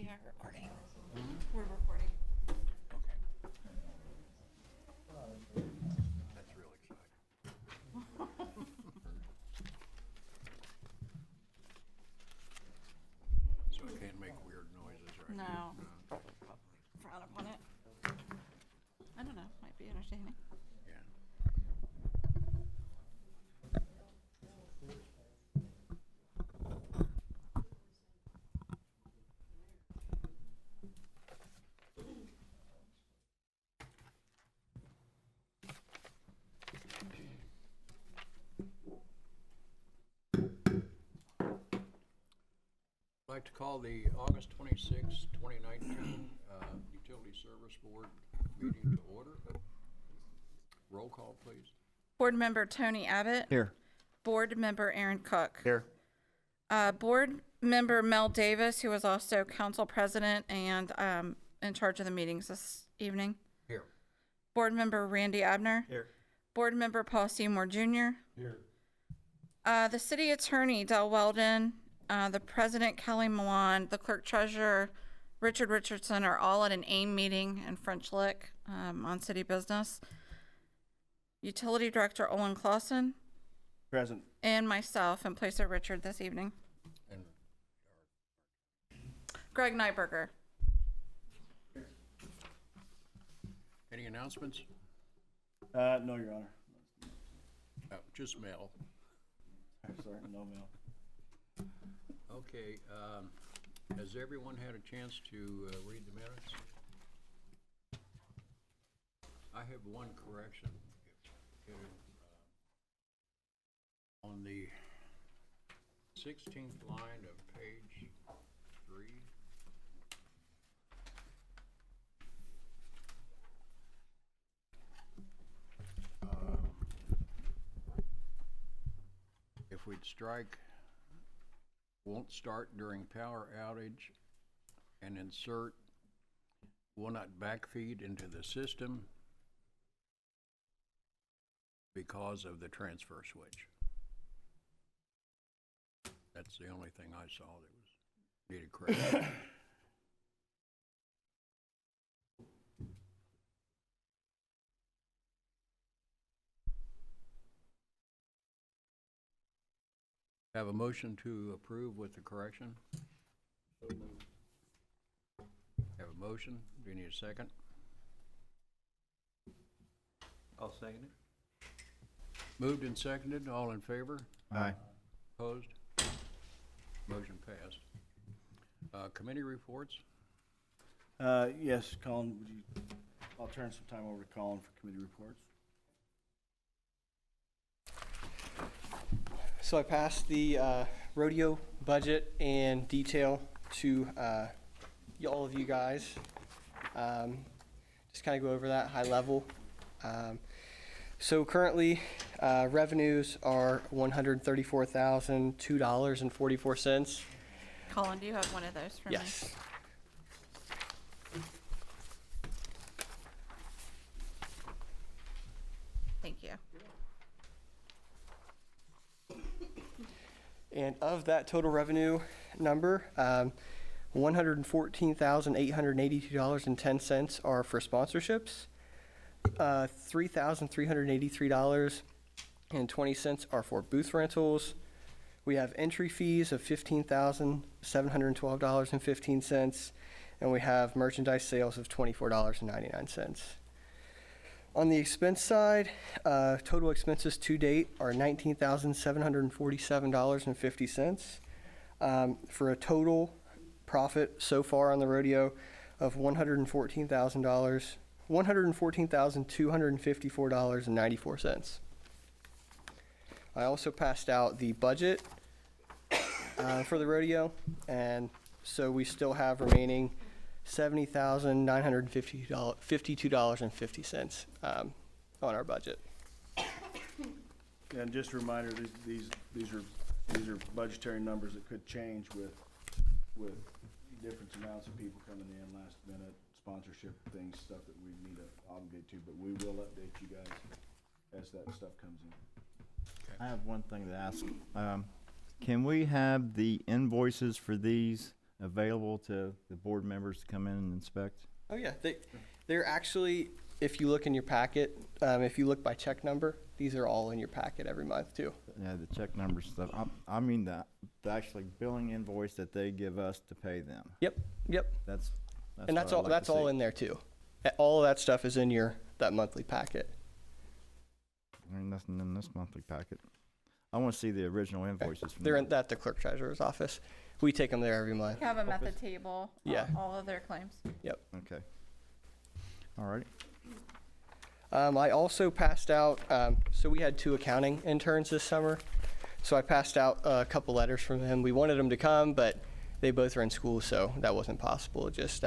We are recording. We're recording. Okay. That's real exciting. So I can't make weird noises, right? No. Frown upon it. I don't know. Might be entertaining. Yeah. I'd like to call the August 26, 2019 Utility Service Board meeting to order. Roll call, please. Board Member Tony Abbott. Here. Board Member Aaron Cook. Here. Board Member Mel Davis, who is also Council President and in charge of the meetings this evening. Here. Board Member Randy Abner. Here. Board Member Paul Seymour Jr. Here. The City Attorney Del Weldon, the President Kelly Milan, the Clerk Treasurer Richard Richardson are all at an AIM meeting in French Lick on city business. Utility Director Olin Clausen. Present. And myself in place of Richard this evening. And Greg Nyberger. any announcements? No, Your Honor. Just mail. Sorry, no mail. Okay, has everyone had a chance to read the minutes? I have one correction. On the 16th line of page 3, if we'd strike won't start during power outage and insert will not backfeed into the system because of the transfer switch. That's the only thing I saw that was needed correction. Have a motion to approve with the correction? Have a motion. Do you need a second? I'll second it. Moved and seconded. All in favor? Aye. Opposed? Motion passed. Committee reports? Yes, Colin, I'll turn some time over to Colin for committee reports. So I passed the rodeo budget and detail to all of you guys. Just kind of go over that high level. So currently, revenues are $134,002.44. Colin, do you have one of those for me? Yes. Thank you. And of that total revenue number, $114,882.10 are for sponsorships. $3,383.20 are for booth rentals. We have entry fees of $15,712.15, and we have merchandise sales of $24.99. On the expense side, total expenses to date are $19,747.50 for a total profit so far on the rodeo of $114,254.94. I also passed out the budget for the rodeo, and so we still have remaining $70,952.50 on our budget. And just a reminder, these are budgetary numbers that could change with different amounts of people coming in last minute, sponsorship things, stuff that we need to obligate to, but we will update you guys as that stuff comes in. I have one thing to ask. Can we have the invoices for these available to the board members to come in and inspect? Oh yeah, they're actually, if you look in your packet, if you look by check number, these are all in your packet every month too. Yeah, the check number stuff. I mean the actually billing invoice that they give us to pay them. Yep. That's And that's what I'd all, like that's to all see. in there too. All of that stuff is in that monthly packet. I mean, nothing in this monthly packet. I want to see the original invoices. From They're them. at the clerk treasurer's office. We take them there every month. Have them at the table, Yeah. all of their claims. Yep. Okay. All right. I also passed out, so we had 2 accounting interns this summer. So I passed out a couple letters from them. We wanted them to come, but they both are in school, so that wasn't possible. Just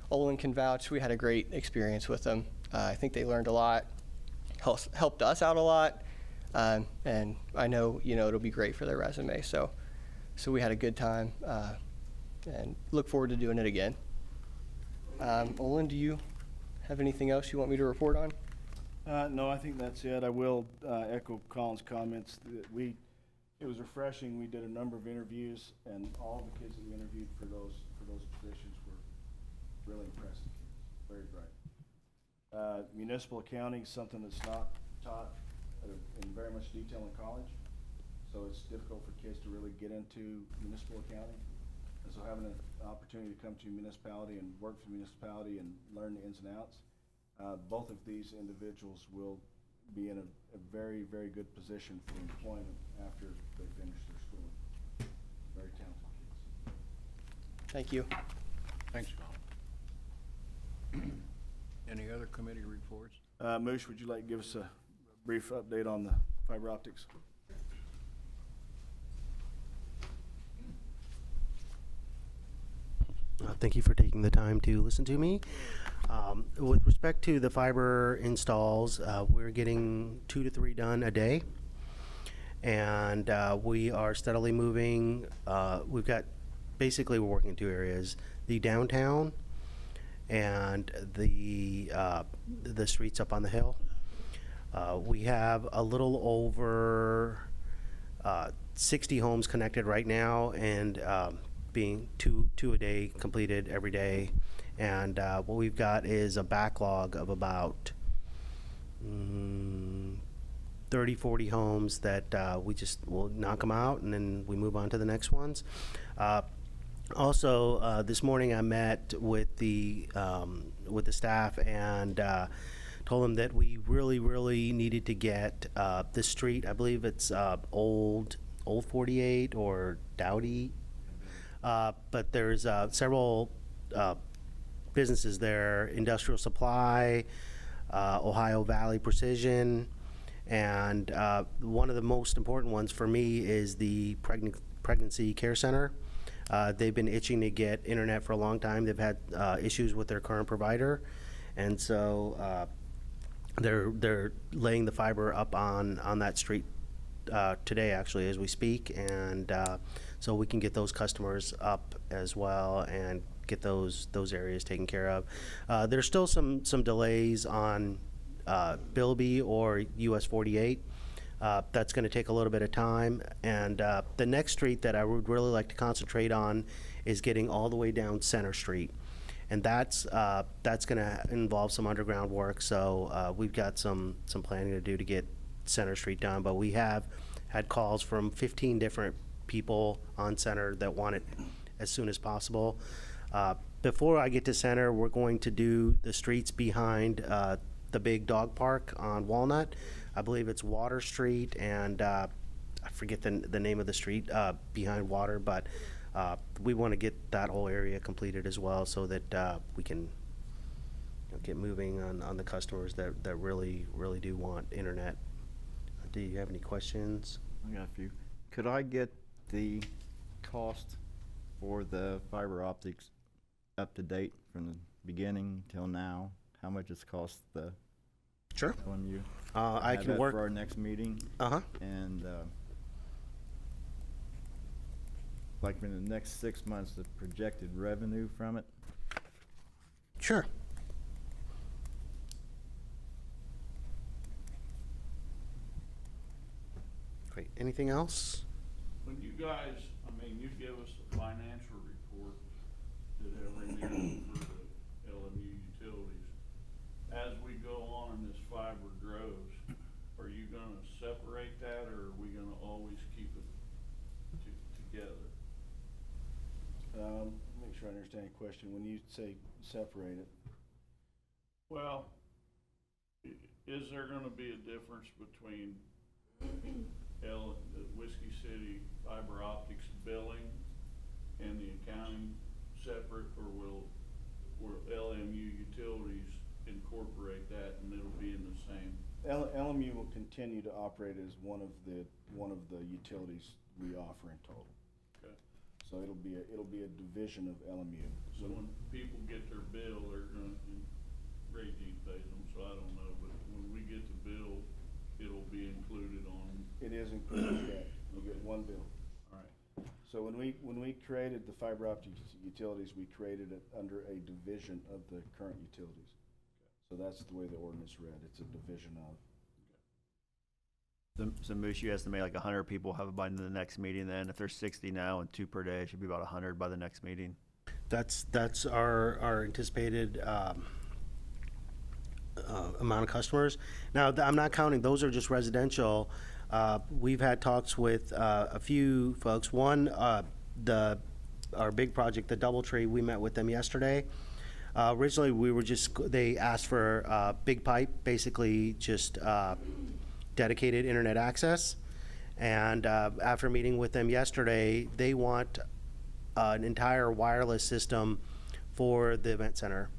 Olin can vouch. We had a great experience with them. I think they learned a lot, helped us out a lot, and I know it'll be great for their resume. So we had a good time, and look forward to doing it again. Olin, do you have anything else you want me to report on? No, I think that's it. I will echo Colin's comments. It was refreshing. We did a number of interviews, and all the kids that we interviewed for those positions were really impressive kids, very bright. Municipal accounting is something that's not taught in very much detail in college, so it's difficult for kids to really get into municipal accounting. And so having an opportunity to come to a municipality and work for a municipality and learn the ins and outs, both of these individuals will be in a very, very good position for employment after they finish their schooling. Very talented kids. Thank you. Thanks, Colin. Any other committee reports? Moosh, would you like to give us a brief update on the fiber optics? Thank you for taking the time to listen to me. With respect to the fiber installs, we're getting 2 to 3 done a day, and we are steadily moving. We've got basically we're working in 2 areas: the downtown and the streets up on the hill. We have a little over 60 homes connected right now, and being two a day completed every day. And what we've got is a backlog of about 30, 40 homes that we'll knock them out, and then we move on to the next ones. Also, this morning I met with the staff and told them that we really needed to get the street. I believe it's Old 48 or Dowdy, but there's several businesses there: Industrial Supply, Ohio Valley Precision, and one of the most important ones for me is the Pregnancy Care Center. They've been itching to get internet for a long time. They've had issues with their current provider, and so they're laying the fiber up on that street today, actually, as we speak, and so we can get those customers up as well and get those areas taken care of. There's still some delays on Bilby or US 48. That's going to take a little bit of time, and the next street that I would really like to concentrate on is getting all the way down Center Street, and that's going to involve some underground work. So we've got some planning to do to get Center Street done, but we have had calls from 15 different people on Center that want it as soon as possible. Before I get to Center, we're going to do the streets behind the big dog park on Walnut. I believe it's Water Street, and I forget the name of the street behind Water, but we want to get that whole area completed as well, so that we can get moving on the customers that really do want internet. Do you have any questions? I got a few. Could I get the cost for the fiber optics up to date from the beginning till now? How much it's cost the Sure. when you I have can that work. for our next meeting? Uh-huh. And like in the next 6 months, the projected revenue from it? Sure. Great. Anything else? When you guys, you give us a financial report revenue for the LMU utilities. As we go on and this fiber grows, are you gonna separate that, or are we gonna always keep it together? Make sure I understand your question. When you say separate it, Well, is there gonna be a difference between the Whiskey City fiber optics billing and the accounting separate, or will LMU utilities incorporate that and it'll be in the same? LMU will continue to operate as one of the utilities we offer in total. Okay. So it'll be a division of LMU. So when people get their bill, they're gonna, Ray G pays them, so I don't know, but when we get the bill, it'll be included on. It is included, yeah. You get one bill. All right. So when we created the fiber optic utilities, we created it under a division of the current utilities. So that's the way the ordinance read. It's a division of. So Moose, you estimate like 100 people have it by the next meeting then? If there's 60 now and 2 per day, it should be about 100 by the next meeting. That's our anticipated amount of customers. Now, I'm not counting, those are just residential. We've had talks with a few folks. One, our big project, the DoubleTree, we met with them yesterday. Originally, they asked for big pipe, basically just dedicated internet access. And after meeting with them yesterday, they want an entire wireless system for the event center.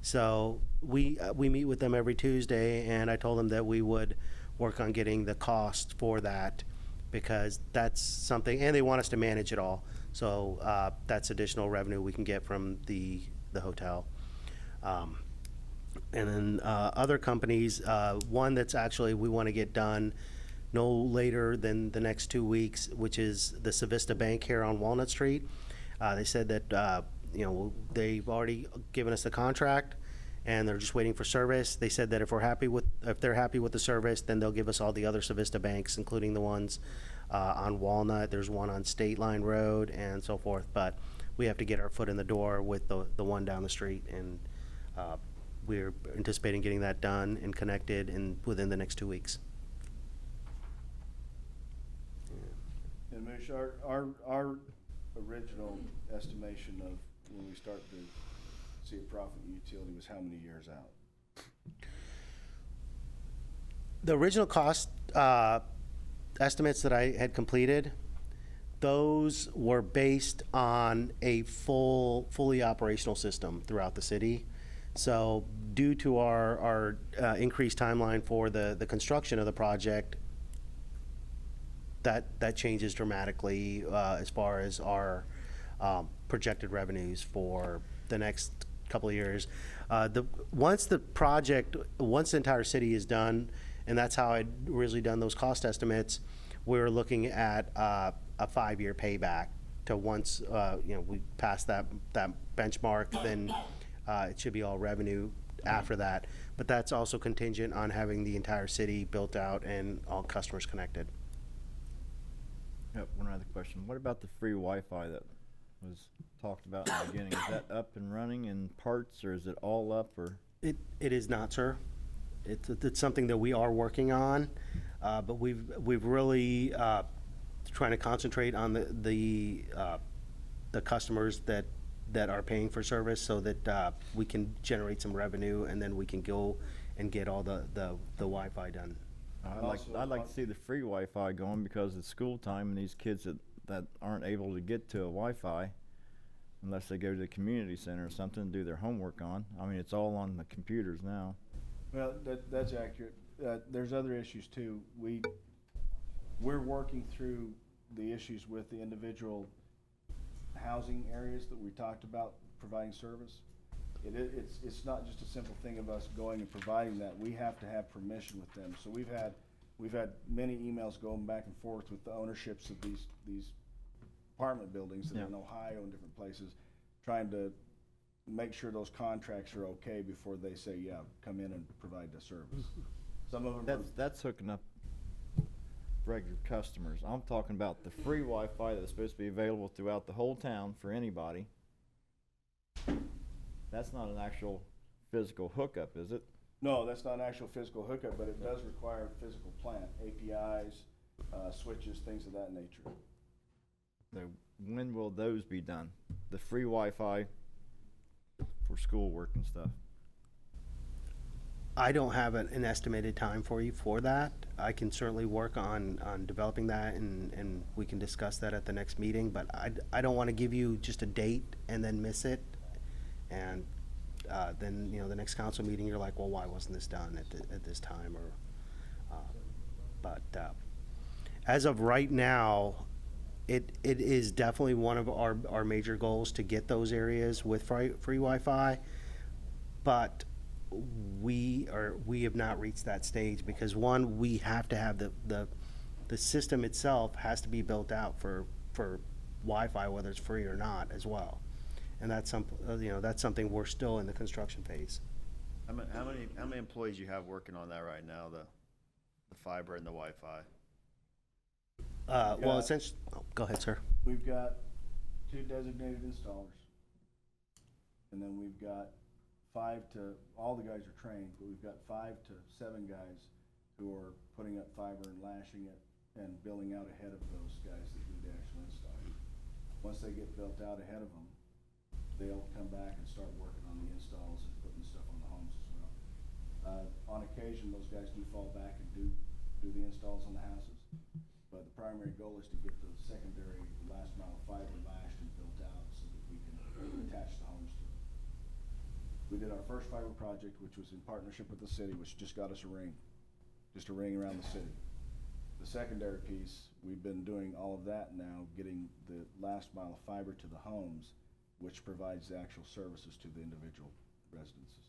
So we meet with them every Tuesday, and I told them that we would work on getting the cost for that, because that's something, and they want us to manage it all. So that's additional revenue we can get from the hotel. And then other companies, one that's actually we want to get done no later than the next 2 weeks, which is the Civista Bank here on Walnut Street. They said that they've already given us the contract, and they're just waiting for service. They said that if they're happy with the service, then they'll give us all the other Civista banks, including the ones on Walnut. There's one on State Line Road and so forth. But we have to get our foot in the door with the one down the street, and we're anticipating getting that done and connected within the next 2 weeks. And Moosh, our original estimation of when we start to see a profit in utility was how many years out? The original cost estimates that I had completed, those were based on a fully operational system throughout the city. So due to our increased timeline for the construction of the project, that changes dramatically as far as our projected revenues for the next couple of years. Once the entire city is done, and that's how I'd originally done those cost estimates, we're looking at a 5-year payback to once we pass that benchmark, then it should be all revenue after that. But that's also contingent on having the entire city built out and all customers connected. One other question. What about the free Wi-Fi that was talked about in the beginning? Is that up and running in parts, or is it all up? Or It is not, sir. It's something that we are working on, but we've really trying to concentrate on the customers that are paying for service, so that we can generate some revenue, and then we can go and get all the Wi-Fi done. I'd like to see the free Wi-Fi going, because it's school time and these kids that aren't able to get to a Wi-Fi unless they go to the community center or something to do their homework on. I mean, it's all on the computers now. Well, that's accurate. There's other issues too. We're working through the issues with the individual housing areas that we talked about providing service. It's not just a simple thing of us going and providing that. We have to have permission with them. So we've had many emails going back and forth with the ownerships of these apartment buildings that are in Ohio and different places, trying to make sure those contracts are okay before they say, yeah, come in and provide the service. Some of them That's hooking up regular customers. I'm talking about the free Wi-Fi that's supposed to be available throughout the whole town for anybody. That's not an actual physical hookup, is it? No, that's not an actual physical hookup, but it does require physical plant, APIs, switches, things of that nature. So when will those be done? The free Wi-Fi for schoolwork and stuff. I don't have an estimated time for you for that. I can certainly work on developing that, and we can discuss that at the next meeting, but I don't want to give you just a date and then miss it. And then, the next council meeting, you're like, well, why wasn't this done at this time? But as of right now, it is definitely one of our major goals to get those areas with free Wi-Fi, but we have not reached that stage because, one, we have to have the system itself has to be built out for Wi-Fi, whether it's free or not, as well. And that's something we're still in the construction phase. How many employees you have working on that right now, the fiber and the Wi-Fi? Well, essentially, go ahead, sir. We've got 2 designated installers. And then we've got all the guys are trained, but we've got 5 to 7 guys who are putting up fiber and lashing it and billing out ahead of those guys that do the actual install. Once they get built out ahead of them, they'll come back and start working on the installs and putting stuff on the homes as well. On occasion, those guys do fall back and do the installs on the houses, but the primary goal is to get the secondary, the last mile fiber lashed and built out so that we can attach the homes to it. We did our first fiber project, which was in partnership with the city, which just got us a ring around the city. The secondary piece, we've been doing all of that now, getting the last mile of fiber to the homes, which provides the actual services to the individual residences.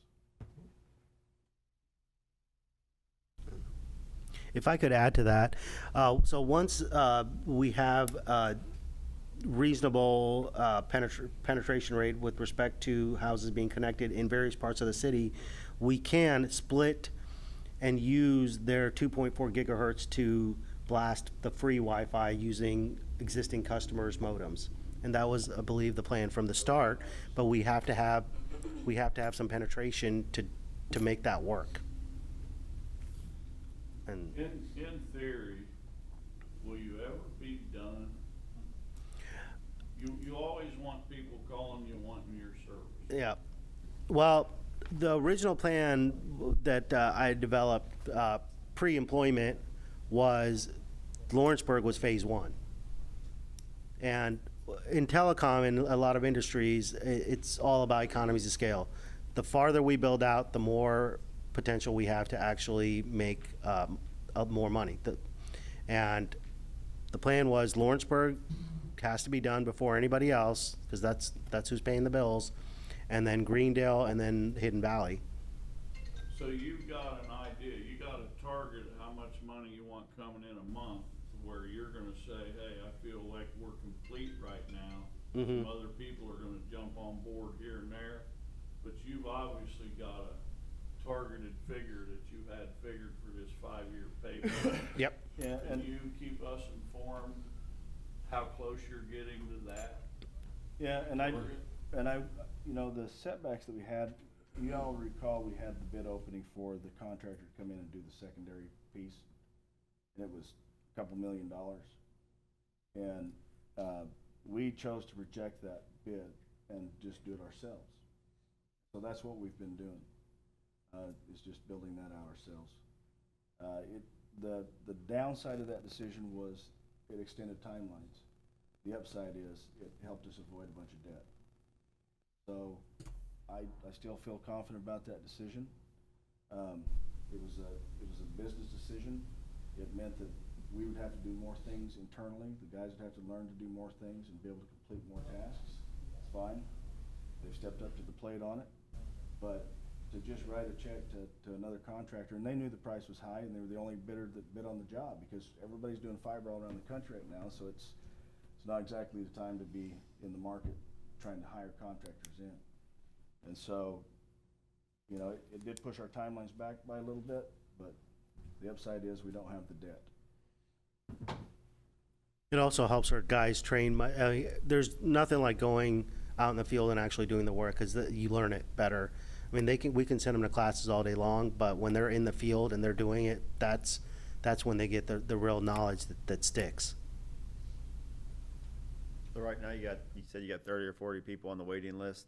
If I could add to that, so once we have reasonable penetration rate with respect to houses being connected in various parts of the city, we can split and use their 2.4 gigahertz to blast the free Wi-Fi using existing customers' modems. And that was, I believe, the plan from the start, but we have to have some penetration to make that work. And In theory, will you ever be done? You always want people calling you wanting your service. yeah, well, the original plan that I developed pre-employment was Lawrenceburg was phase 1, and in telecom and a lot of industries, it's all about economies of scale. The farther we build out, the more potential we have to actually make more money. And the plan was Lawrenceburg has to be done before anybody else, because that's who's paying the bills, and then Greendale, and then Hidden Valley. So you've got an idea, you got a target of how much money you want coming in a month, where you're gonna say, hey, I feel like we're complete right now. Mm-hmm. Some other people are gonna jump on board here and there, but you've obviously got a targeted figure that you had figured for this 5-year payback. Yep. Yeah, Can you keep us informed how close you're getting to that? Yeah, and I, the setbacks that we had, you all recall we had the bid opening for the contractor to come in and do the secondary piece. And it was a couple $1 million. And we chose to reject that bid and just do it ourselves. So that's what we've been doing, is just building that out ourselves. The downside of that decision was it extended timelines. The upside is it helped us avoid a bunch of debt. So I still feel confident about that decision. It was a business decision. It meant that we would have to do more things internally. The guys would have to learn to do more things and be able to complete more tasks. It's fine. They've stepped up to the plate on it. But to just write a check to another contractor, and they knew the price was high, and they were the only bidder that bid on the job, because everybody's doing fiber all around the country right now, so it's not exactly the time to be in the market trying to hire contractors in. And so, it did push our timelines back by a little bit, but the upside is we don't have the debt. It also helps our guys train. There's nothing like going out in the field and actually doing the work, because you learn it better. I mean, we can send them to classes all day long, but when they're in the field and they're doing it, that's when they get the real knowledge that sticks. So right now you said you got 30 or 40 people on the waiting list.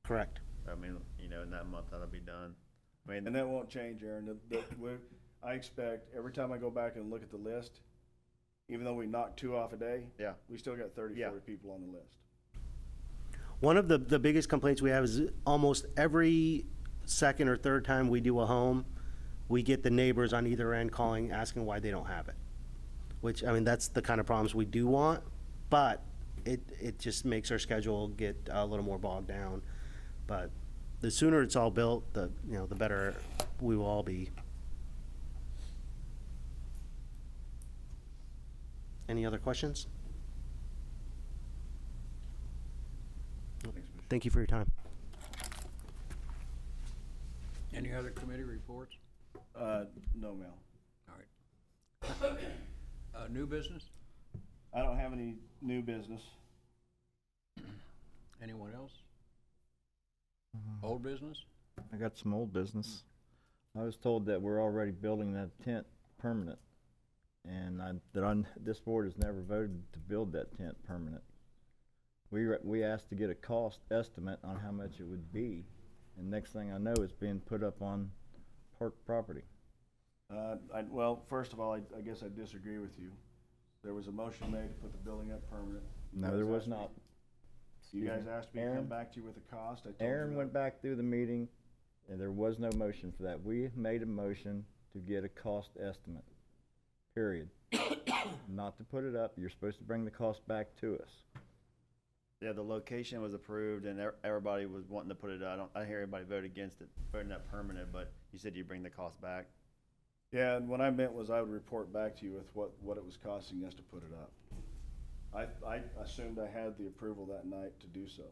Correct. I mean, you know, in that month that'll be done. I mean, And that won't change, Aaron. I expect every time I go back and look at the list, even though we knock 2 off a day, yeah. we still got 30, Yeah. 40 people on the list. One of the biggest complaints we have is almost every second or third time we do a home, we get the neighbors on either end calling, asking why they don't have it. Which, I mean, that's the kind of problems we do want, but it just makes our schedule get a little more bogged down. But the sooner it's all built, the better we will all be. Any other questions? Thank you for your time. Any other committee reports? No, Mel. All right. New business? I don't have any new business. Anyone else? Old business? I got some old business. I was told that we're already building that tent permanent, and this board has never voted to build that tent permanent. We asked to get a cost estimate on how much it would be, and next thing I know, it's being put up on park property. Well, first of all, I guess I disagree with you. There was a motion made to put the building up permanent. No, there was not. You guys asked me to come back to you with a cost. I told you Aaron no. went back through the meeting, and there was no motion for that. We made a motion to get a cost estimate, period. Not to put it up. You're supposed to bring the cost back to us. Yeah, the location was approved and everybody was wanting to put it up. I hear everybody vote against it, voting that permanent, but you said you bring the cost back. Yeah, and what I meant was I would report back to you with what it was costing us to put it up. I assumed I had the approval that night to do so.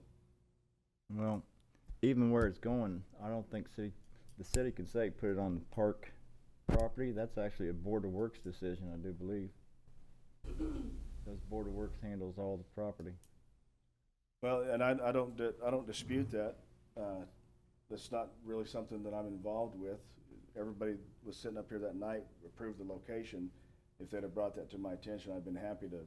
Well, even where it's going, I don't think the city can say put it on the park property. That's actually a Board of Works decision, I do believe. Because Board of Works handles all the property. Well, and I don't dispute that. That's not really something that I'm involved with. Everybody was sitting up here that night, approved the location. If they'd have brought that to my attention, I'd been happy to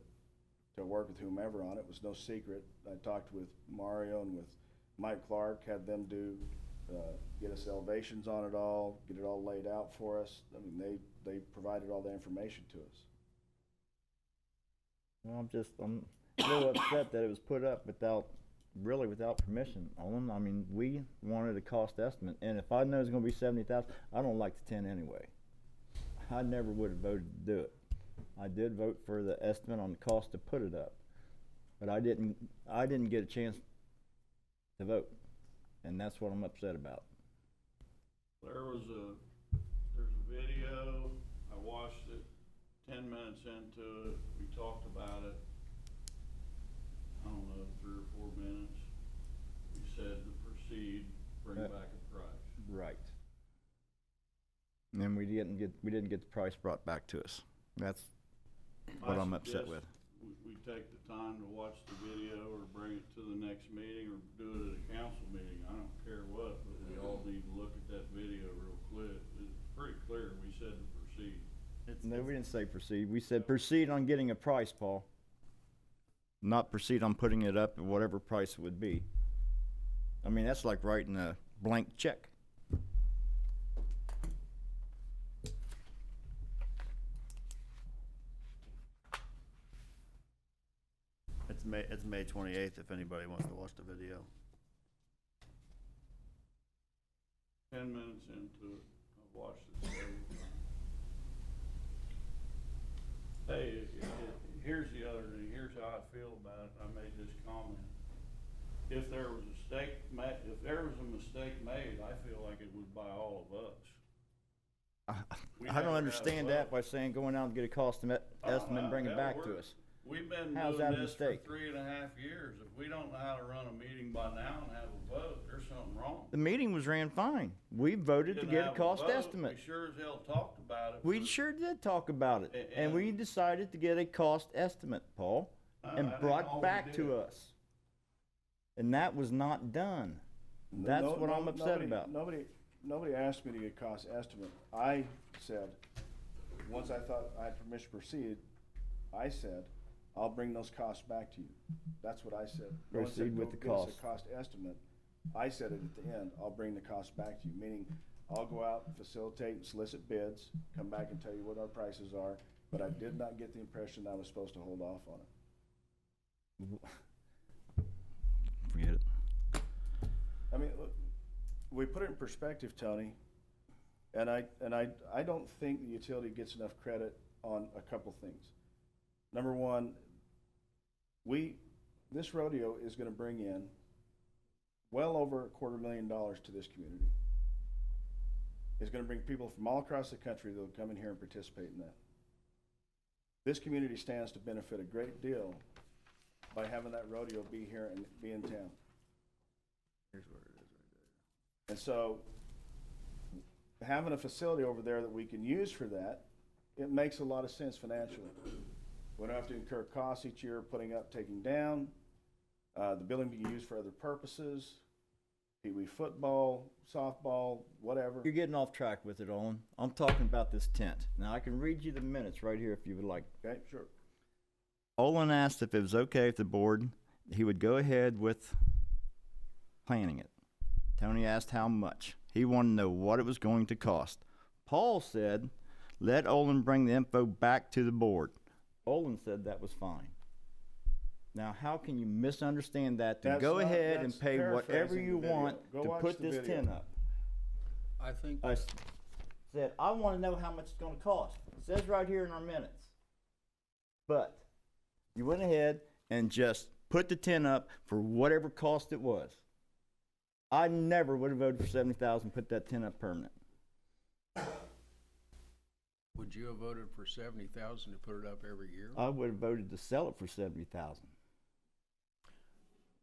work with whomever on it. It was no secret. I talked with Mario and with Mike Clark, had them get us elevations on it all, get it all laid out for us. I mean, they provided all the information to us. Well, I'm a little upset that it was put up without permission on them. I mean, we wanted a cost estimate, and if I know it's gonna be $70,000, I don't like the tent anyway. I never would have voted to do it. I did vote for the estimate on the cost to put it up, but I didn't get a chance to vote, and that's what I'm upset about. There's a video, I watched it, 10 minutes into it, we talked about it. I don't know, 3 or 4 minutes. We said to proceed, bring back a price. Right. And then we didn't get the price brought back to us. That's what I'm upset with. We take the time to watch the video or bring it to the next meeting or do it at a council meeting. I don't care what, but we all need to look at that video real quick. It's pretty clear we said to proceed. No, we didn't say proceed. We said proceed on getting a price, Paul. Not proceed on putting it up at whatever price it would be. I mean, that's like writing a blank check. It's May 28th if anybody wants to watch the video. 10 minutes into it, I've watched it several times. Hey, here's the other thing, here's how I feel about it, I made this comment. If there was a mistake made, I feel like it was by all of us. We I never don't had a understand vote. that by saying going out and get a cost estimate and bring it back to us. We've been How's doing that a this for mistake? 3.5 years. If we don't know how to run a meeting by now and have a vote, there's something wrong. The meeting was ran fine. We voted to Didn't get a have cost vote. estimate. We sure as hell talked about it. We for- sure did talk about it, and And- we decided to get a cost estimate, Paul, and that ain't brought all we back did. to us. And that was not done. That's No- what no- I'm upset nobody- about. Nobody asked me to get cost estimate. I said, once I thought I had permission to proceed, I said, I'll bring those costs back to you. That's what I said. No one said, Proceed with "Go the get us cost." a cost estimate. I said it at the end, I'll bring the cost back to you, meaning I'll go out, facilitate, and solicit bids, come back and tell you what our prices are, but I did not get the impression that I was supposed to hold off on it. Forget it. I mean, look, we put it in perspective, Tony, and I don't think the utility gets enough credit on a couple things. Number one, this rodeo is gonna bring in well over $250,000 to this community. It's gonna bring people from all across the country that'll come in here and participate in that. This community stands to benefit a great deal by having that rodeo be here and be in town. Here's where it is right there. And so, having a facility over there that we can use for that, it makes a lot of sense financially. We don't have to incur costs each year putting up, taking down. The building can be used for other purposes, pee-wee football, softball, whatever. You're getting off track with it, Olin. I'm talking about this tent. Now, I can read you the minutes right here if you would like. Okay, sure. Olin asked if it was okay if the board, he would go ahead with planning it. Tony asked how much. He wanted to know what it was going to cost. Paul said, let Olin bring the info back to the board. Olin said that was fine. Now, how can you misunderstand that to That's go not- ahead and that's pay whatever paraphrasing you the video. want Go to watch put the this video. tent up? I think, I said, I want to know how much it's going to cost. It says right here in our minutes. But you went ahead and just put the tent up for whatever cost it was. I never would have voted for 70,000, put that tent up permanent. would you have voted for 70,000 to put it up every year? I would have voted to sell it for 70,000.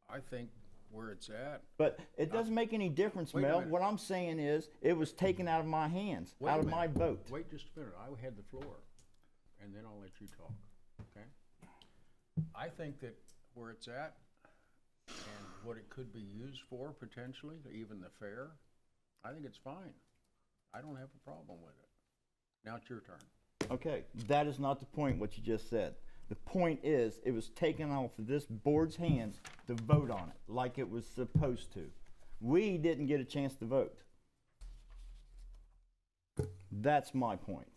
I think where it's at, But it doesn't make any difference, Wait a Mel. minute. What I'm saying is, it was taken out of my hands, Wait a out of my minute. vote. Wait just a minute, I had the floor, and then I'll let you talk, okay? I think that where it's at, and what it could be used for potentially, even the fair, I think it's fine. I don't have a problem with it. Now it's your turn. Okay, that is not the point, what you just said. The point is, it was taken off of this board's hands to vote on it, like it was supposed to. We didn't get a chance to vote. That's my point.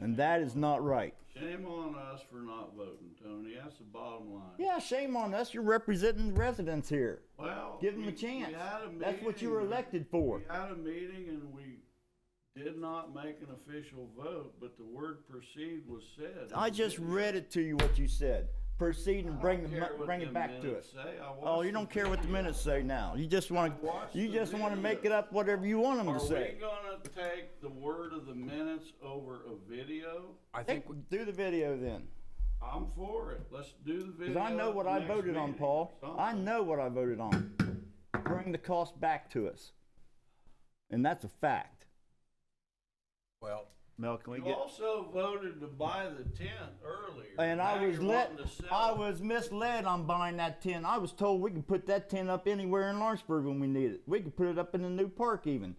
And that is not right. Shame on us for not voting, Tony. That's the bottom line. Yeah, shame on us. You're representing the residents here. Well, Give them a we chance. had a That's what you were meeting. elected for. We had a meeting and we did not make an official vote, but the word proceed was said. I just read it to you what you said. Proceed and bring it back to us. Oh, you don't care what the minutes say now. You just want to make it up whatever you want them to Are say. we gonna take the word of the minutes over a video? I think, Do the video then. I'm for it. Let's do the video. Because I know what I next voted on, meeting Paul. or I something. know what I voted on. Bring the cost back to us. And that's a fact. well, Mel, can we You get, also voted to buy the tent earlier. And Now I was you're wanting to sell I it. was misled on buying that tent. I was told we could put that tent up anywhere in Lawrenceburg when we need it. We could put it up in the new park even.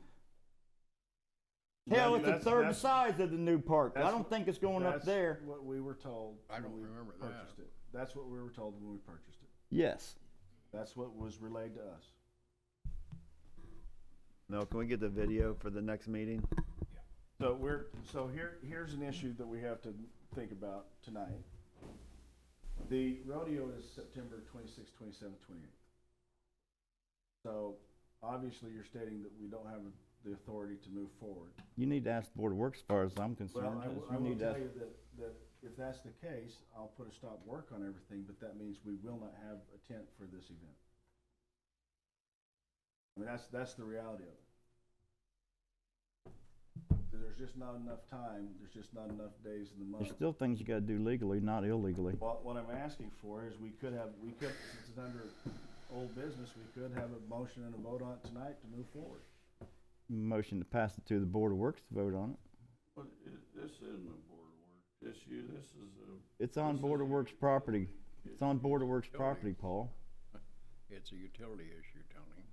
Hell, it's a third the size of the new park. I don't think it's going up there. That's what we were told. I when don't we remember that. purchased it. That's what we were told when we purchased it. Yes. That's what was relayed to us. Mel, can we get the video for the next meeting? So here's an issue that we have to think about tonight. The rodeo is September 26th, 27th, 28th. So obviously you're stating that we don't have the authority to move forward. You need to ask the Board of Works as far as I'm concerned. Well, I You will need to tell ask- you that if that's the case, I'll put a stop work on everything, but that means we will not have a tent for this event. I mean, that's the reality of it. There's just not enough time, there's just not enough days in the month. There's still things you gotta do legally, not illegally. Well, what I'm asking for is we could, since it's under old business, we could have a motion and a vote on it tonight to move forward. Motion to pass it to the Board of Works to vote on it. But this isn't a Board of Works issue. This is a. It's on This Board is of a- Works property. It's on Board of Works property, Paul. it's a utility issue, Tony.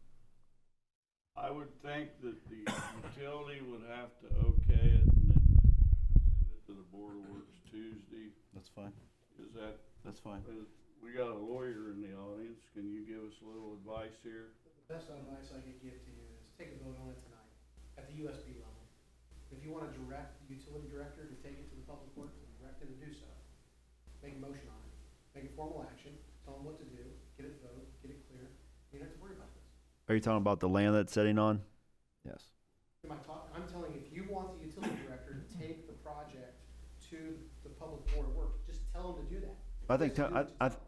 I would think that the utility would have to okay it and then send it to the Board of Works Tuesday. That's fine. Is that, That's fine. we got a lawyer in the audience. Can you give us a little advice here? The best advice I could give to you is take a vote on it tonight at the USB level. If you want to direct the utility director to take it to the public works and direct him to do so, make a motion on it, make a formal action, tell him what to do, get it voted, get it clear. You don't have to worry about this. Are you talking about the land that's sitting on? Yes. I'm telling you, if you want the utility director to take the project to the public board of works, just tell him to do that. I think,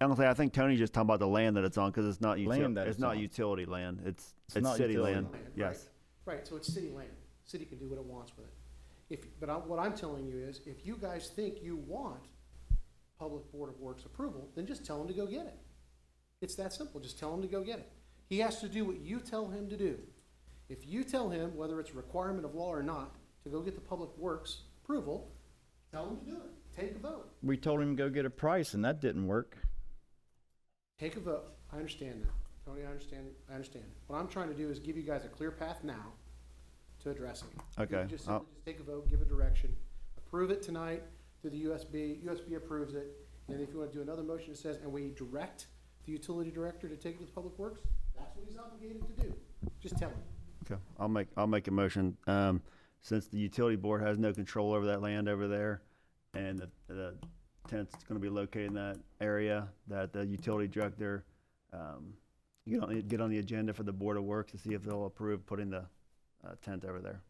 honestly, I think Tony's just talking about the land that it's on, cause it's not Land that it's it's not on. utility land. It's not city utility land. Land, Yes. Right, so it's city land. City can do what it wants with it. What I'm telling you is, if you guys think you want public board of works approval, then just tell him to go get it. It's that simple, just tell him to go get it. He has to do what you tell him to do. If you tell him, whether it's a requirement of law or not, to go get the public works approval, tell him to do it. Take a vote. We told him to go get a price and that didn't work. Take a vote. I understand that. Tony, I understand. What I'm trying to do is give you guys a clear path now to addressing it. Okay. Just simply just take a vote, give a direction, approve it tonight through the USB. USB approves it. And if you want to do another motion that says, and we direct the utility director to take it to the public works, that's what he's obligated to do. Just tell him. Okay. I'll make a motion. Since the utility board has no control over that land over there, and the tent's going to be located in that area, that the utility director get on the agenda for the Board of Works to see if they'll approve putting the tent over there.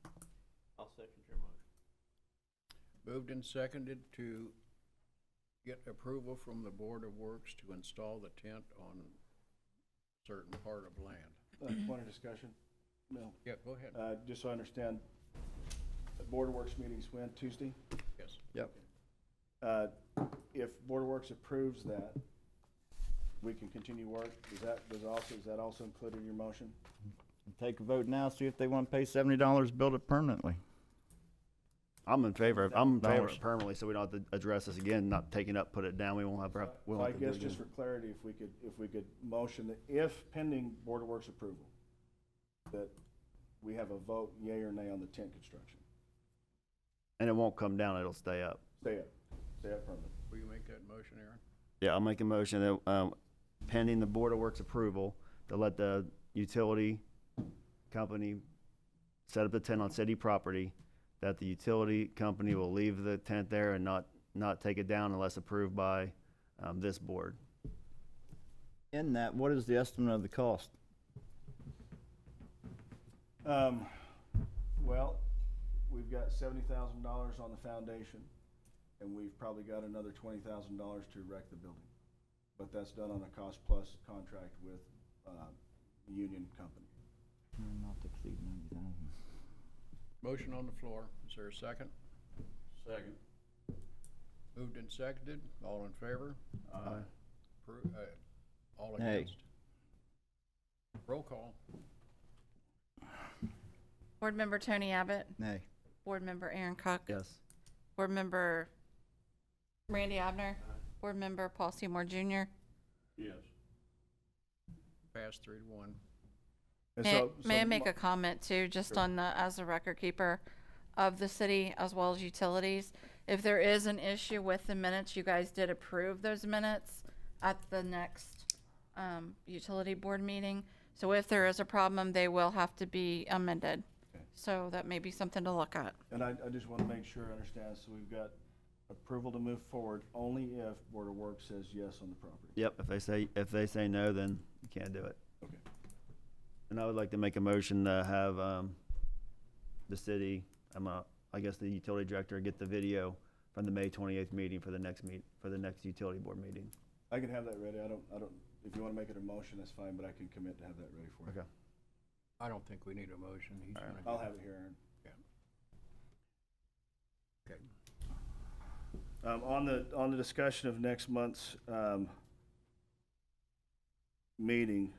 I'll second your motion. Moved and seconded to get approval from the Board of Works to install the tent on certain part of land. Point of discussion? No. Yeah, go ahead. Just so I understand, the Board of Works meetings when, Tuesday? Yes. Yep. If Board of Works approves that, we can continue work. Is that also included in your motion? Take a vote now, see if they want to pay $70 to build it permanently. I'm in favor of it $70. permanently, so we don't have to address this again, not take it up, put it down. We won't have, we So won't I have to do guess it just again. for clarity, if we could motion that if pending Board of Works approval, that we have a vote yea or nay on the tent construction. And it won't come down, it'll stay up. Stay up permanent. Will you make that motion, Aaron? Yeah, I'll make a motion that, pending the Board of Works approval, to let the utility company set up the tent on city property, that the utility company will leave the tent there and not take it down unless approved by, this board. In that, what is the estimate of the cost? Well, we've got $70,000 on the foundation, and we've probably got another $20,000 to erect the building. But that's done on a cost-plus contract with the union company. Not to exceed 90,000. Motion on the floor. Is there a second? Second. Moved and seconded. All in favor? All Nay. against? Roll call. Board Member Tony Abbott, Nay. Board Member Aaron Cook, Yes. Board Member Randy Abner, Board Member Paul Seymour Jr. Yes. Passed 3-1. And May I make a comment too, just on the, as a record keeper of the city as well as utilities? If there is an issue with the minutes, you guys did approve those minutes at the next utility board meeting. So if there is a problem, they will have to be amended. Okay. So that may be something to look at. And I just want to make sure I understand, so we've got approval to move forward only if Board of Works says yes on the property. Yep, if they say no, then you can't do it. Okay. And I would like to make a motion to have, the city, I guess the utility director get the video from the May 28th meeting for the next utility board meeting. I can have that ready. I don't, if you want to make it a motion, that's fine, but I can commit to have that ready for you. Okay. I don't think we need a motion. He's All right. gonna I'll do have it here, Aaron. Okay. On the discussion of next month's meeting,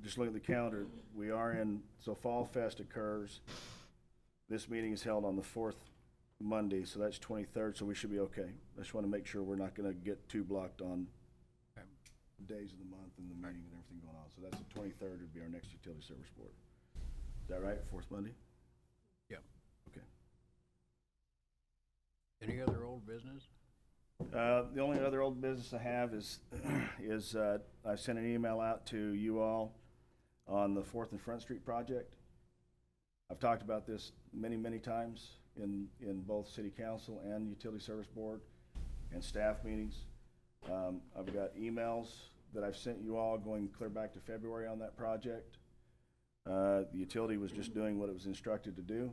just look at the calendar. We are so Fall Fest occurs. This meeting is held on the fourth Monday, so that's 23rd, so we should be okay. I just want to make sure we're not going to get too blocked on Okay. days of the month and the meeting and everything going on. So that's the 23rd would be our next utility service board. Is that right? Fourth Monday? Yep. Okay. Any other old business? The only other old business I have is I sent an email out to you all on the 4th and Front Street project. I've talked about this many, many times in both City Council and Utility Service Board and staff meetings. I've got emails that I've sent you all going clear back to February on that project. The utility was just doing what it was instructed to do,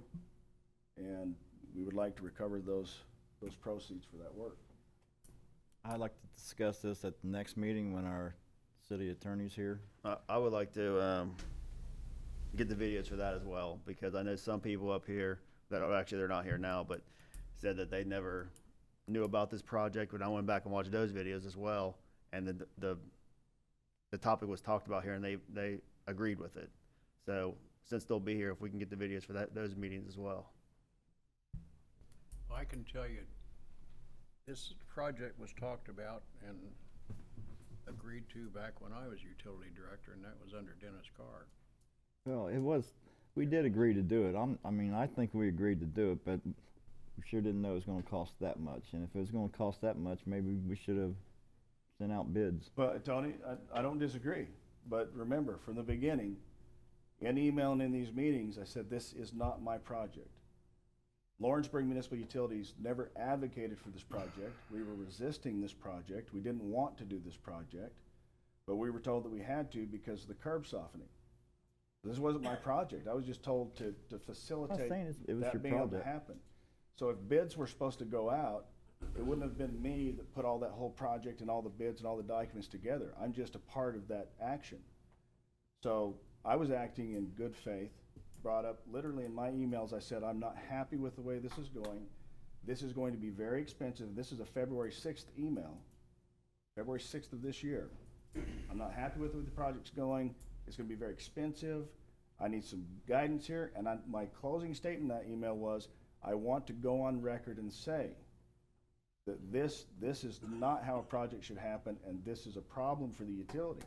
and we would like to recover those proceeds for that work. I'd like to discuss this at the next meeting when our city attorney's here. I would like to get the videos for that as well, because I know some people up here that are actually, they're not here now, but said that they never knew about this project. When I went back and watched those videos as well, and the topic was talked about here, and they agreed with it. So since they'll be here, if we can get the videos for those meetings as well. I can tell you, this project was talked about and agreed to back when I was utility director, and that was under Dennis Carr. Well, we did agree to do it. I think we agreed to do it, but we sure didn't know it was gonna cost that much. And if it was gonna cost that much, maybe we should have sent out bids. But Tony, I don't disagree, but remember, from the beginning, in email and in these meetings, I said, this is not my project. Lawrenceburg Municipal Utilities never advocated for this project. We were resisting this project. We didn't want to do this project, but we were told that we had to because of the curb softening. This wasn't my project. I was just told to facilitate it was that your being able to project. happen. So if bids were supposed to go out, it wouldn't have been me that put all that whole project and all the bids and all the documents together. I'm just a part of that action. So I was acting in good faith, brought up literally in my emails, I said, I'm not happy with the way this is going. This is going to be very expensive. This is a February 6th email, February 6th of this year. I'm not happy with the way the project's going. It's going to be very expensive. I need some guidance here. And my closing statement in that email was, I want to go on record and say that this is not how a project should happen, and this is a problem for the utility.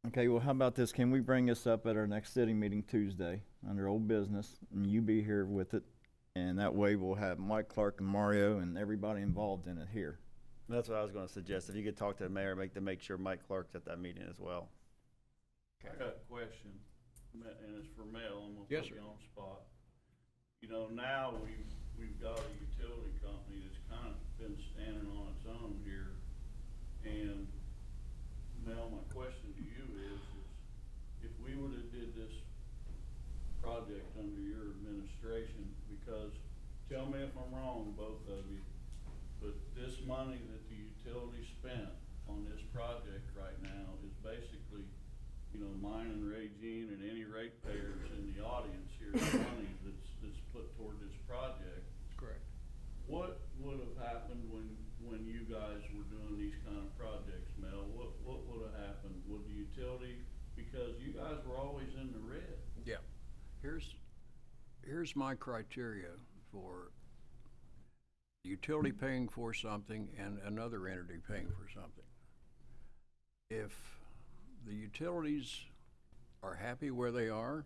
Okay, well, how about this? Can we bring this up at our next city meeting Tuesday under old business, and you be here with it? And that way we'll have Mike Clark and Mario and everybody involved in it here. That's what I was gonna suggest. If you could talk to the mayor, make sure Mike Clark's at that meeting as well. I got a question, and it's for Mel. I'm gonna Yes, put you sir. on the spot. You know, now we've got a utility company that's kind of been standing on its own here. And Mel, my question to you is if we would have did this project under your administration, because tell me if I'm wrong, both of you, but this money that the utility spent on this project right now is basically, you know, mine and Regine and any ratepayers in the audience here, the money that's put toward this project. That's correct. What would have happened when you guys were doing these kind of projects, Mel? What would have happened? Would the utility, because you guys were always in the red. Yeah. Here's my criteria for the utility paying for something and another entity paying for something. If the utilities are happy where they are,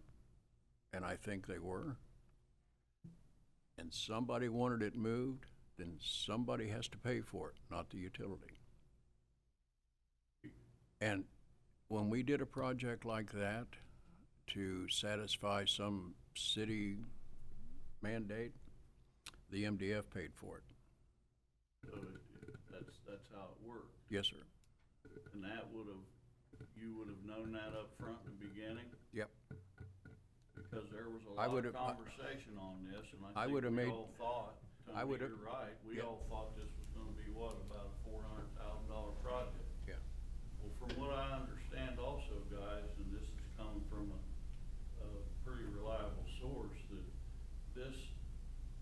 and I think they were, and somebody wanted it moved, then somebody has to pay for it, not the utility. And when we did a project like that to satisfy some city mandate, the MDF paid for it. So that's how it worked. Yes, sir. And you would have known that up front in the beginning? Yep. Because there was a I lot would of have- conversation on this, and I I would think have we made- all thought, I would have- you're right, we yeah. all thought this was gonna be what, about a $400,000 project? Yeah. Well, from what I understand also, guys, and this is coming from a pretty reliable source, that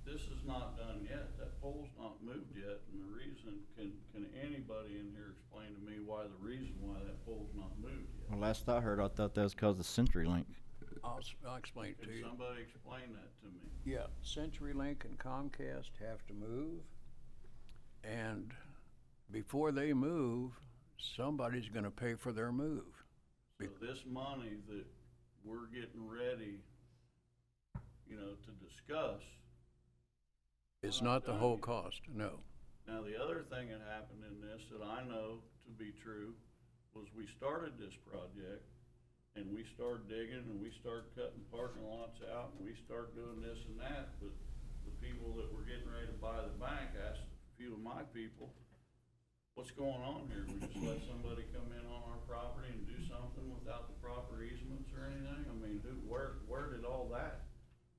this is not done yet. That pole's not moved yet, and the reason, can anybody in here explain to me why that pole's not moved yet? Well, last I heard, I thought that was because of CenturyLink. I'll explain it to Can you. somebody explain that to me? Yeah, CenturyLink and Comcast have to move, and before they move, somebody's gonna pay for their move. So this money that we're getting ready, you know, to discuss. It's we're not the done whole yet. cost, no. Now, the other thing that happened in this that I know to be true was we started this project and we started digging and we started cutting parking lots out and we started doing this and that, but the people that were getting ready to buy the bank asked a few of my people, what's going on here? We just let somebody come in on our property and do something without the proper easements or anything? I mean, where did all that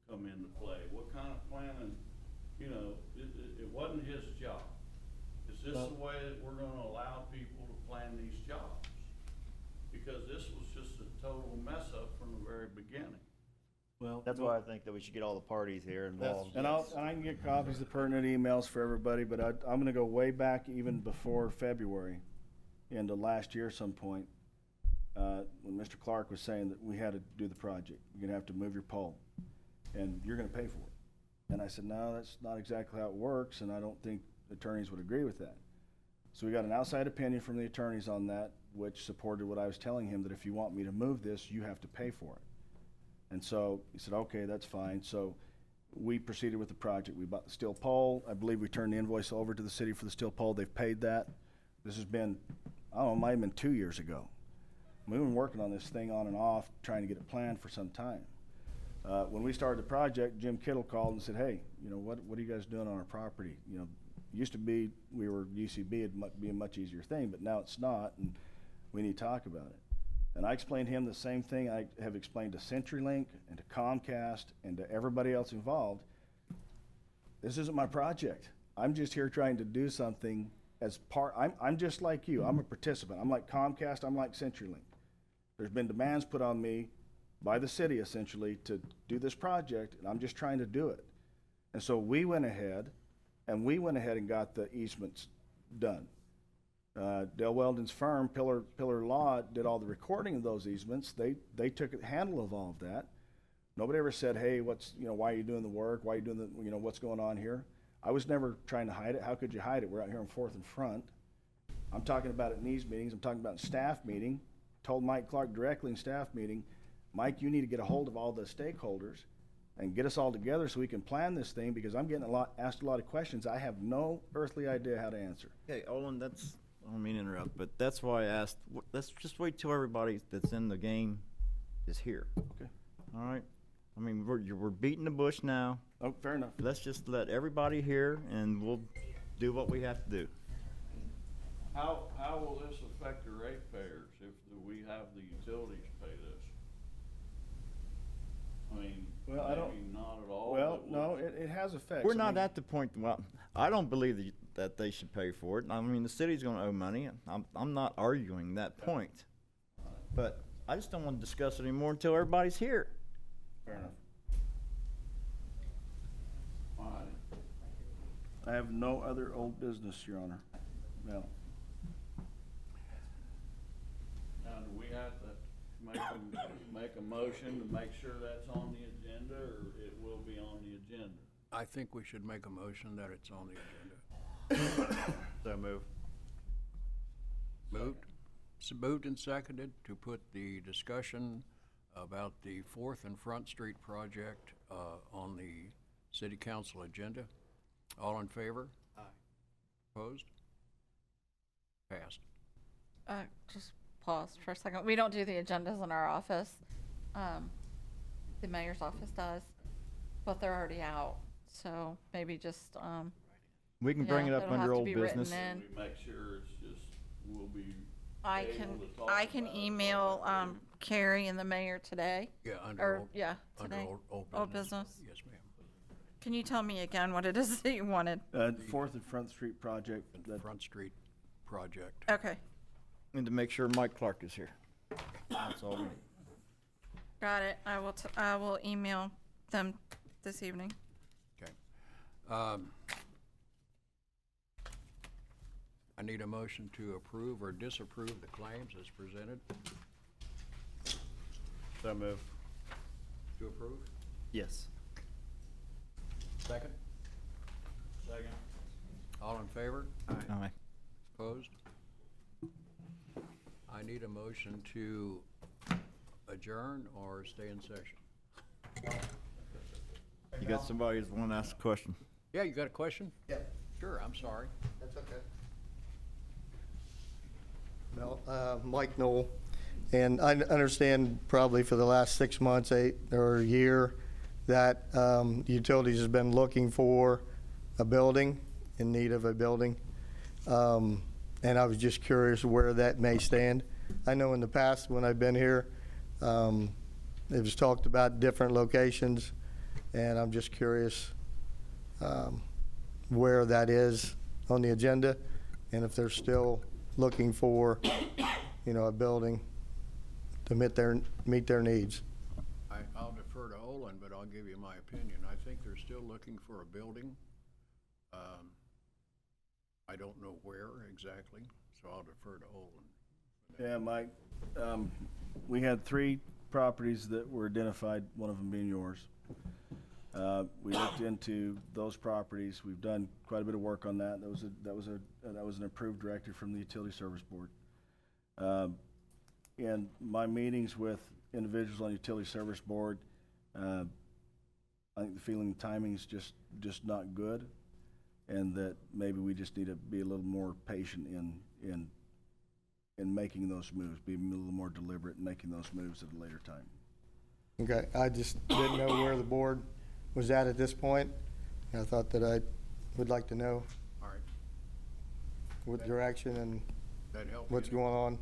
come into play? What kind of planning, you know, it wasn't his job. Is this the way that we're gonna allow people to plan these jobs? Because this was just a total mess up from the very beginning. Well, That's why I think that we should get all the parties here involved. and I can get copies of pertinent emails for everybody, but I'm gonna go way back even before February, into last year some point, when Mr. Clark was saying that we had to do the project. You're gonna have to move your pole, and you're gonna pay for it. And I said, no, that's not exactly how it works, and I don't think attorneys would agree with that. So we got an outside opinion from the attorneys on that, which supported what I was telling him, that if you want me to move this, you have to pay for it. And so he said, okay, that's fine. So we proceeded with the project. We bought the steel pole. I believe we turned the invoice over to the city for the steel pole. They've paid that. This has been, I don't know, it might have been 2 years ago. We've been working on this thing on and off, trying to get it planned for some time. When we started the project, Jim Kittle called and said, hey, you know, what are you guys doing on our property? You know, used to be, we were UCB, it'd be a much easier thing, but now it's not, and we need to talk about it. And I explained to him the same thing I have explained to CenturyLink and to Comcast and to everybody else involved. This isn't my project. I'm just here trying to do something as part, I'm just like you. I'm a participant. I'm like Comcast, I'm like CenturyLink. There's been demands put on me by the city essentially to do this project, and I'm just trying to do it. And so we went ahead and got the easements done. Dale Weldon's firm, Pillar Law, did all the recording of those easements. They took a handle of all of that. Nobody ever said, hey, why are you doing the work? Why are you doing what's going on here? I was never trying to hide it. How could you hide it? We're out here on 4th and Front. I'm talking about it in these meetings. I'm talking about in staff meeting. Told Mike Clark directly in staff meeting, Mike, you need to get a hold of all the stakeholders and get us all together so we can plan this thing, because I'm getting asked a lot of questions I have no earthly idea how to answer. Okay, Olin, I don't mean to interrupt, but that's why I asked, let's just wait till everybody that's in the game is here. Okay. All right? I mean, we're beating the bush now. Oh, fair enough. Let's just let everybody hear, and we'll do what we have to do. How will this affect the ratepayers if we have the utilities pay this? I mean, Well, I don't- maybe not at all. Well, but no, it has effects. We're I not mean, at the point, well, I don't believe that they should pay for it. I mean, the city's gonna owe money. I'm not arguing that point. But I just don't wanna discuss it anymore until everybody's here. Fair enough. all right. I have no other old business, Your Honor. No. Now, do we have to make a motion to make sure that's on the agenda, or it will be on the agenda? I think we should make a motion that it's on the agenda. So move. Moved and seconded to put the discussion about the 4th and Front Street project on the city council agenda. All in favor? Aye. Opposed? Passed. Just pause for a second. We don't do the agendas in our office. The mayor's office does, but they're already out. So maybe just, We can bring yeah, it up it'll have under to old be written business. in. We make sure it's just, we'll be I able can, to talk I can about it. email, Carrie and the mayor today. Yeah, Or, yeah, under today. old business. Old business. Yes, ma'am. Can you tell me again what it is that you wanted? 4th and Front Street project. The Front Street project. Okay, And to make sure Mike Clark is here. That's all we need. got it. I will email them this evening. Okay. I need a motion to approve or disapprove the claims as presented. So move. To approve? Yes. Second? Second. All in favor? Aye. Opposed? need a motion to adjourn or stay in session? You got somebody who's want to ask a question? Yeah, you got a question? Yeah, Sure, I'm sorry. that's okay. Well, Mike Knoll, and I understand probably for the last 6 months, 8 or a year, that utilities has been looking for a building, in need of a building. And I was just curious where that may stand. I know in the past when I've been here, it was talked about different locations, and I'm just curious where that is on the agenda, and if they're still looking for, a building to meet their needs. I'll defer to Olin, but I'll give you my opinion. I think they're still looking for a building. I don't know where exactly, so I'll defer to Olin. Yeah, Mike, we had 3 properties that were identified, one of them being yours. We looked into those properties. We've done quite a bit of work on that. That was an approved directive from the Utility Service Board. In my meetings with individuals on the Utility Service Board, I think the feeling the timing's just not good, and that maybe we just need to be a little more patient in making those moves, be a little more deliberate in making those moves at a later time. Okay, I just didn't know where the board was at this point. And I thought that I would like to know All right, what direction and that help what's you? going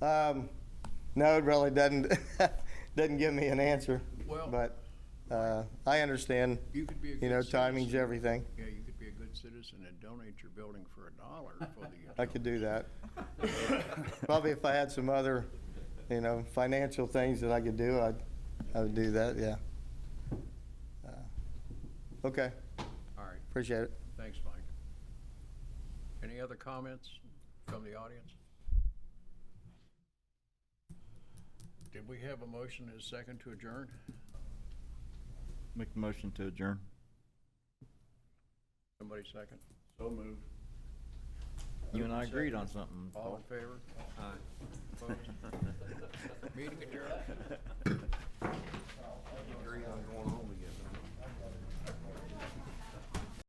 on. No, it really doesn't, doesn't give me an answer. Well- But I understand, You could be a good timing's citizen. everything. Yeah, you could be a good citizen and donate your building for $1 for the. I could do that. Probably if I had some other, financial things that I could do, I would do that, yeah. Okay, All right, appreciate it. thanks, Mike. Any other comments from the audience? Did we have a motion and a second to adjourn? Make a motion to adjourn. Somebody second? So moved. You and I agreed on something. All in favor? Aye. Opposed? Meeting adjourned. Agree on going on.